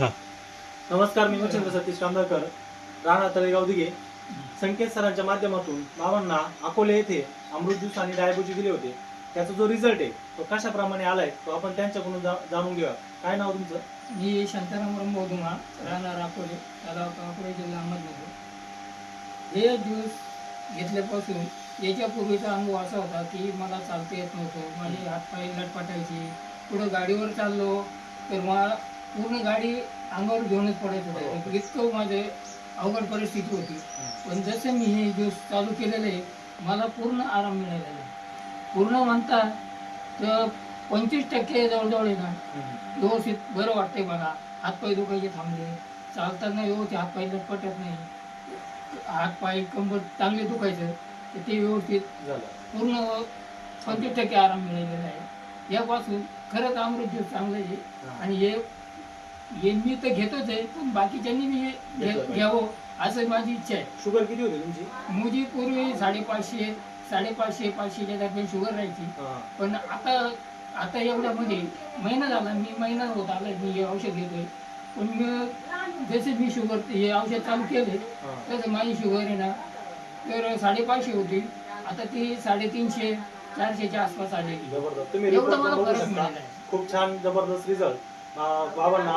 हा. नमस्कार, मी मच्छिंद्र सतीश कांदळकर, राणा तळेगाव दिघे. संकेत सरांच्या माध्यमातून बाबांना अकोले येथे अमृत ज्यूस आणि डायबुजी दिले होते. त्याचा जो रिझल्ट आहे तो कशाप्रमाणे आलाय तो आपण त्यांच्याकडून जाणून घेऊया. काय नाव तुमचं? मी शांताराम रंबोधुमा, राहणार अकोले, तालुका अकोले, जिल्हा अहमदनगर. हे ज्यूस घेतल्यापासून याच्यापूर्वीचा अनुभव असा होता की मला चालता येत नव्हतं, माझे हातपाय लटपटायचे. पुढं गाडीवर चाललो तर मला पूर्ण गाडी अंगावर घेऊनच पडायचं होतं, इतकं माझे अवघड परिस्थिती होती. पण जसं मी हे ज्यूस चालू केलेलं आहे मला पूर्ण आराम मिळालेला आहे. पूर्ण म्हणता तर 25% जवळजवळ आहे ना, व्यवस्थित बरं वाटतंय मला. हातपाय दुखायचे थांबले, चालताना व्यवस्थित हातपाय लटपटत नाही, हातपाय कंबर चांगले दुखायचं तर ते व्यवस्थित झालं. पूर्ण 25% आराम मिळालेला आहे. यापासून खरंच अमृत ज्यूस चांगलं आहे. आणि हे मी तर घेतोच आहे, पण बाकीच्यांनी मी घ्यावं असं माझी इच्छा आहे. शुगर किती होती तुमची? मुझी पूर्वी 550 550च्या दरम्यान शुगर राहायची. पण आता एवढ्यामध्ये महिना झाला, महिना होत आला मी हे औषध घेतोय. पण जसे मी शुगर हे औषध चालू केले तसं माझी शुगर आहे ना तर 550 होती, आता ती 350 400च्या आसपास आलेली. जबरदस्त. तुम्ही एवढं report मला बघू फरक शकता. मिळाला आहे. खूप छान जबरदस्त रिझल्ट बाबांना